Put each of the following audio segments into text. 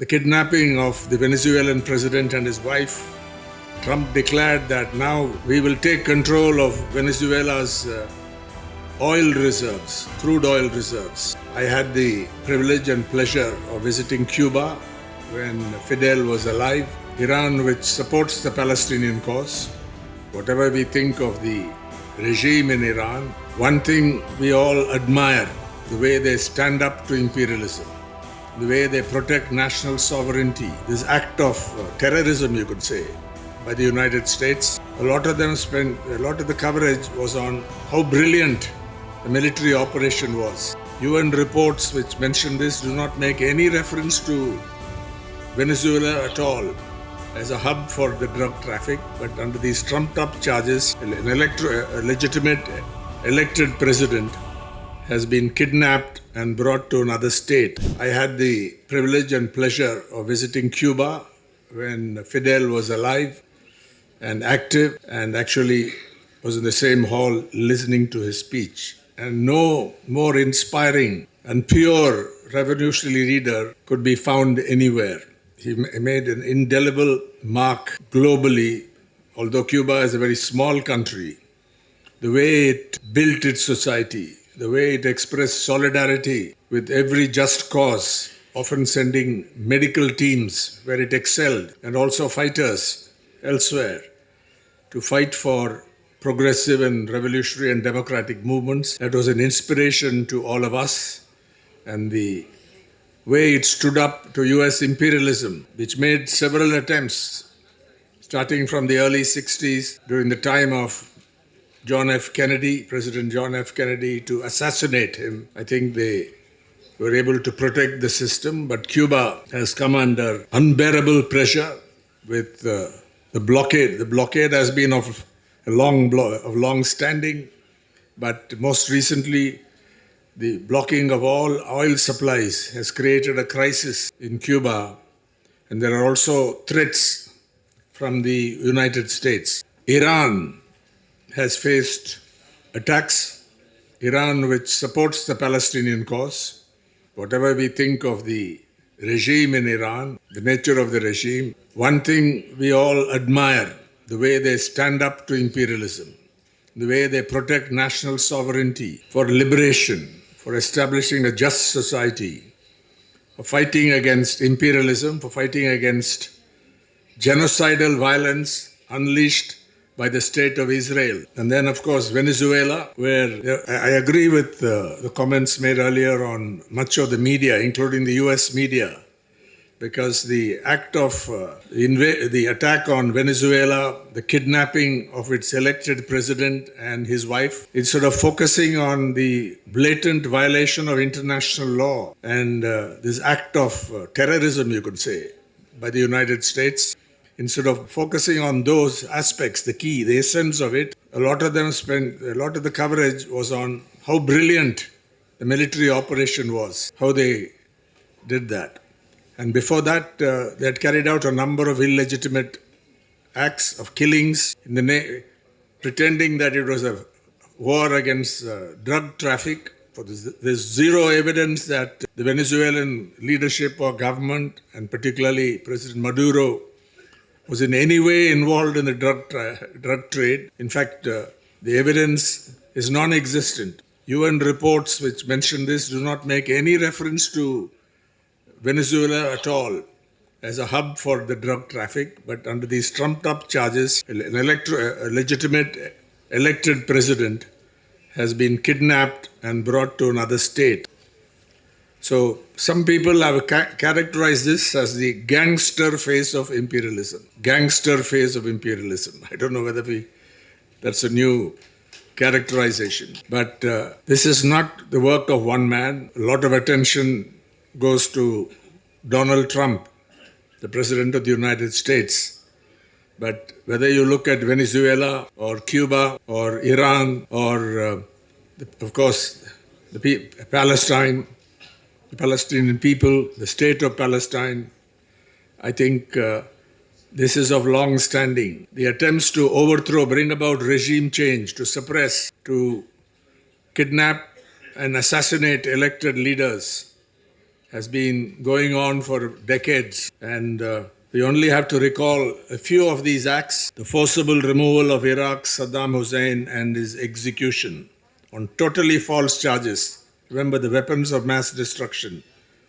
the kidnapping of the Venezuelan president and his wife, Trump declared that now we will take control of Venezuela's oil reserves, crude oil reserves. I had the privilege and pleasure of visiting Cuba when Fidel was alive, Iran, which supports the Palestinian cause. Whatever we think of the regime in Iran, one thing we all admire, the way they stand up to imperialism, the way they protect national sovereignty, this act of terrorism, you could say, by the United States. A lot of the coverage was on how brilliant the military operation was. UN reports which mention this do not make any reference to Venezuela at all as a hub for the drug traffic, but under these trumped-up charges, a legitimate elected president has been kidnapped and brought to another state. I had the privilege and pleasure of visiting Cuba when Fidel was alive and active, and actually was in the same hall listening to his speech. And no more inspiring and pure revolutionary leader could be found anywhere. He made an indelible mark globally, although Cuba is a very small country. The way it built its society, the way it expressed solidarity with every just cause, often sending medical teams where it excelled, and also fighters elsewhere to fight for progressive and revolutionary and democratic movements. That was an inspiration to all of us. And the way it stood up to US imperialism, which made several attempts, starting from the early 60s, during the time of John F. Kennedy, President John F. Kennedy, to assassinate him. I think they were able to protect the system, but Cuba has come under unbearable pressure with the blockade. The blockade has been of long standing, but most recently, the blocking of all oil supplies has created a crisis in Cuba, and there are also threats from the United States. Iran has faced attacks. Iran, which supports the Palestinian cause. Whatever we think of the regime in Iran, the nature of the regime, one thing we all admire, the way they stand up to imperialism, the way they protect national sovereignty for liberation, for establishing a just society, for fighting against imperialism, for fighting against genocidal violence unleashed by the state of Israel. And then, of course, Venezuela, where I agree with the comments made earlier on much of the media, including the US media, because the act of the attack on Venezuela, the kidnapping of its elected president and his wife, instead of focusing on the blatant violation of international law and this act of terrorism, you could say, by the United States, instead of focusing on those aspects, the key, the essence of it, a lot of the coverage was on how brilliant the military operation was, how they did that. And before that, they had carried out a number of illegitimate acts of killings, pretending that it was a war against drug traffic. There's zero evidence that the Venezuelan leadership or government, and particularly President Maduro, was in any way involved in the drug trade. In fact, the evidence is non-existent. UN reports which mention this do not make any reference to Venezuela at all as a hub for the drug traffic, but under these trumped-up charges, a legitimate elected president has been kidnapped and brought to another state. So some people have characterized this as the gangster phase of imperialism. Gangster phase of imperialism. I don't know whether that's a new characterization. But this is not the work of one man. A lot of attention goes to Donald Trump, the President of the United States. But whether you look at Venezuela or Cuba or Iran or, of course, Palestine, the Palestinian people, the state of Palestine, I think this is of long standing. The attempts to overthrow, bring about regime change, to suppress, to kidnap and assassinate elected leaders has been going on for decades, and we only have to recall a few of these acts: the forcible removal of Iraq's Saddam Hussein and his execution on totally false charges. Remember, the weapons of mass destruction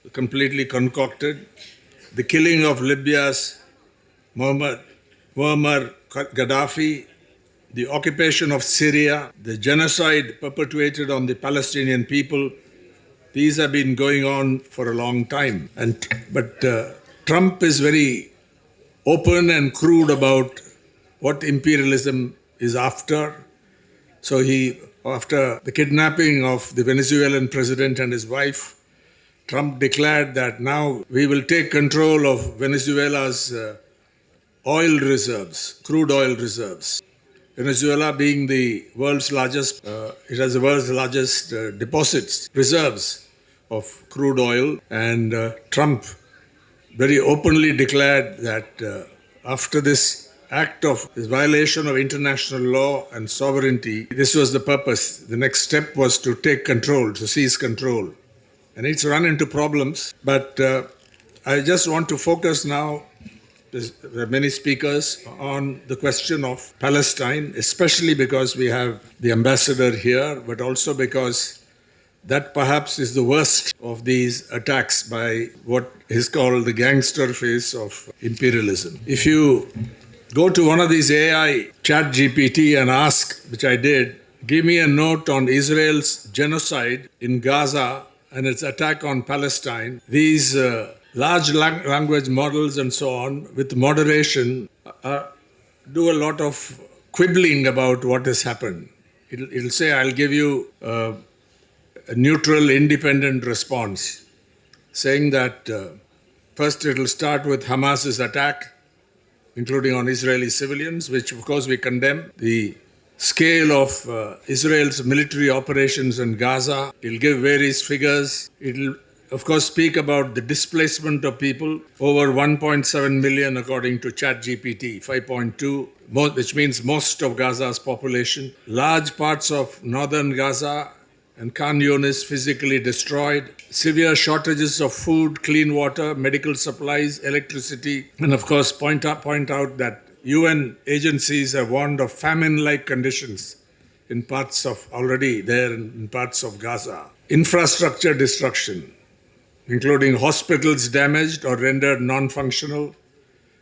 were completely concocted. The killing of Libya's Muammar Gaddafi, the occupation of Syria, the genocide perpetrated on the Palestinian people. These have been going on for a long time. But Trump is very open and crude about what imperialism is after. So after the kidnapping of the Venezuelan president and his wife, Trump declared that now we will take control of Venezuela's oil reserves, crude oil reserves. Venezuela being the world's largest, it has the world's largest deposits, reserves of crude oil. And Trump very openly declared that after this act of this violation of international law and sovereignty, this was the purpose. The next step was to take control, to seize control. And it's run into problems. But I just want to focus now, there are many speakers, on the question of Palestine, especially because we have the ambassador here, but also because that perhaps is the worst of these attacks by what is called the gangster phase of imperialism. If you go to one of these AI chat GPT and ask, which I did, give me a note on Israel's genocide in Gaza and its attack on Palestine, these large language models and so on, with moderation, do a lot of quibbling about what has happened. It'll say, I'll give you a neutral, independent response, saying that first it'll start with Hamas's attack, including on Israeli civilians, which of course we condemn. The scale of Israel's military operations in Gaza, it'll give various figures. It'll of course speak about the displacement of people, over 1.7 million according to ChatGPT, 5.2, which means most of Gaza's population. Large parts of northern Gaza and Khan Yunis physically destroyed. Severe shortages of food, clean water, medical supplies, electricity. And of course point out that UN agencies have warned of famine-like conditions in parts of Gaza. Infrastructure destruction, including hospitals damaged or rendered non-functional,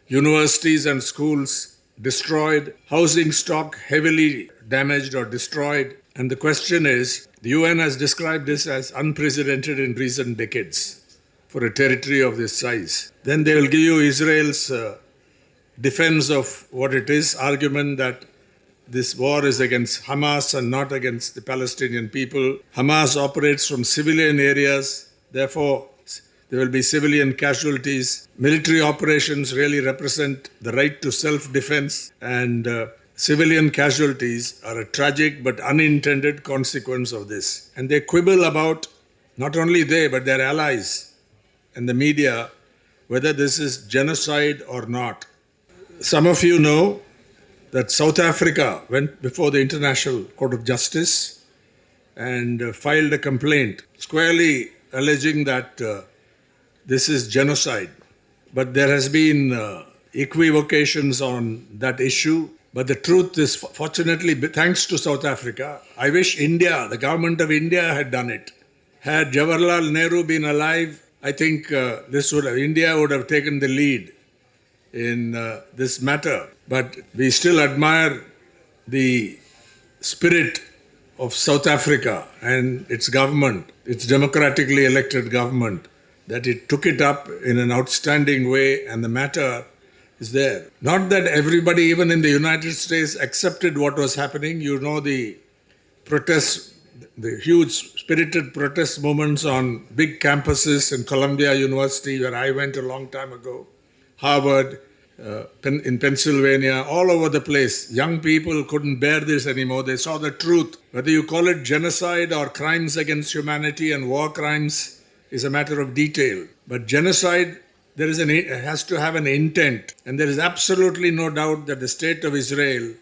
universities and schools destroyed, housing stock heavily damaged or destroyed. And the question is, the UN has described this as unprecedented in recent decades for a territory of this size. Then they will give you Israel's defense of what it is, argument that this war is against Hamas and not against the Palestinian people. Hamas operates from civilian areas, therefore there will be civilian casualties. Military operations really represent the right to self-defense, and civilian casualties are a tragic but unintended consequence of this. And they quibble about, not only they, but their allies and the media, whether this is genocide or not. Some of you know that South Africa went before the International Court of Justice and filed a complaint squarely alleging that this is genocide. But there has been equivocations on that issue. But the truth is, fortunately, thanks to South Africa, I wish India, the government of India had done it. Had Jawaharlal Nehru been alive, I think India would have taken the lead in this matter. But we still admire the spirit of South Africa and its government, its democratically elected government, that it took it up in an outstanding way, and the matter is there. Not that everybody, even in the United States, accepted what was happening. You know the protests, the huge spirited protest movements on big campuses in Columbia University, where I went a long time ago, Harvard, in Pennsylvania, all over the place. Young people couldn't bear this anymore. They saw the truth. Whether you call it genocide or crimes against humanity and war crimes is a matter of detail. But genocide, has to have an intent. And there is absolutely no doubt that the state of Israel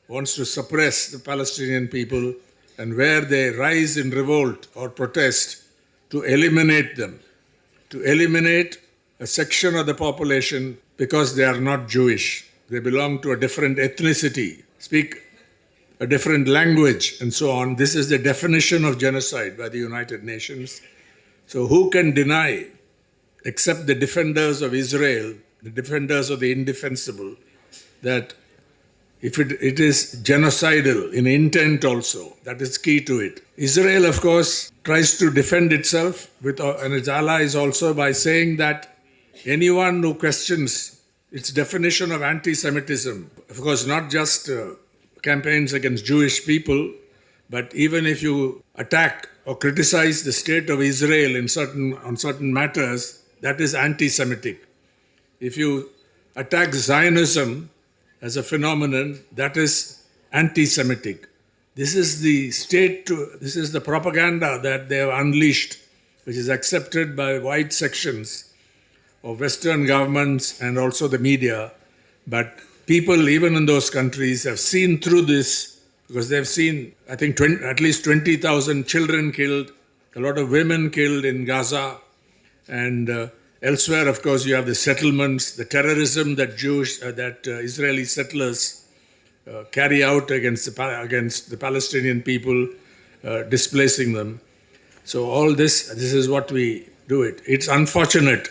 wants to suppress the Palestinian people, and where they rise in revolt or protest, to eliminate them. to eliminate a section of the population because they are not Jewish. They belong to a different ethnicity, speak a different language, and so on. This is the definition of genocide by the United Nations. So who can deny, except the defenders of Israel, the defenders of the indefensible, that if it is genocidal in intent also, that is key to it. Israel, of course, tries to defend itself and its allies also by saying that anyone who questions its definition of anti-Semitism, of course, not just campaigns against Jewish people, but even if you attack or criticize the state of Israel on certain matters, that is anti-Semitic. If you attack Zionism as a phenomenon, that is anti-Semitic. This is the propaganda that they have unleashed, which is accepted by wide sections of Western governments and also the media. But people, even in those countries, have seen through this because they've seen, I think, at least 20,000 children killed, a lot of women killed in Gaza, and elsewhere, of course, you have the settlements, the terrorism that Israeli settlers carry out against the Palestinian people, displacing them. So all this is what we do it. It's unfortunate.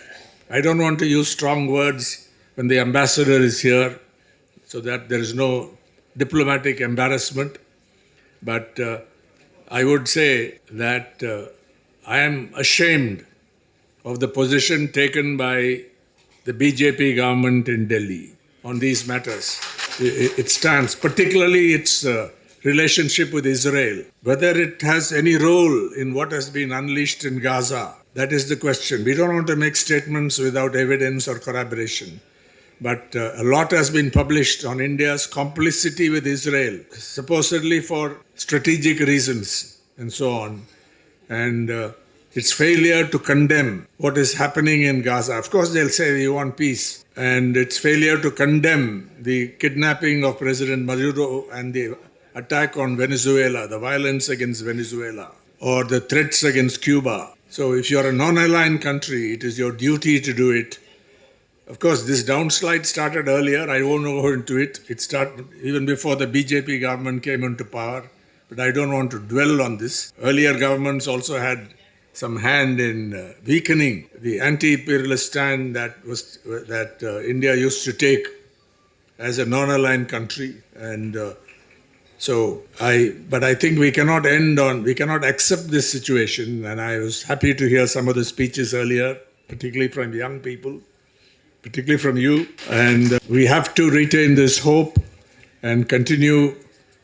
I don't want to use strong words when the ambassador is here, so that there is no diplomatic embarrassment. But I would say that I am ashamed of the position taken by the BJP government in Delhi on these matters. It stands, particularly its relationship with Israel. Whether it has any role in what has been unleashed in Gaza, that is the question. We don't want to make statements without evidence or corroboration. But a lot has been published on India's complicity with Israel, supposedly for strategic reasons and so on. And its failure to condemn what is happening in Gaza. Of course, they'll say we want peace. And its failure to condemn the kidnapping of President Maduro and the attack on Venezuela, the violence against Venezuela, or the threats against Cuba. So if you're a non-aligned country, it is your duty to do it. Of course, this downslide started earlier. I won't go into it. It started even before the BJP government came into power. But I don't want to dwell on this. Earlier governments also had some hand in weakening the anti-imperialist stand that India used to take as a non-aligned country. And but I think we cannot accept this situation. And I was happy to hear some of the speeches earlier, particularly from young people, particularly from you. And we have to retain this hope and continue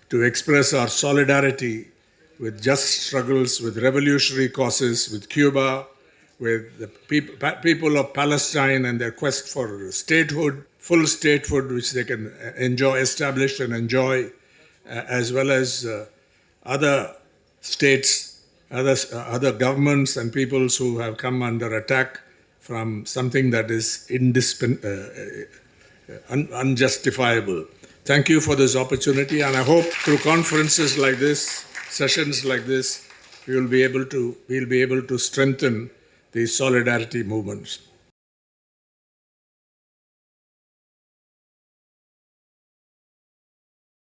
to express our solidarity with just struggles, with revolutionary causes, with Cuba, with the people of Palestine and their quest for statehood, full statehood, which they can establish and enjoy, as well as other states, other governments and peoples who have come under attack from something that is unjustifiable. Thank you for this opportunity, and I hope through conferences like this, sessions like this, we'll be able to strengthen these solidarity movements.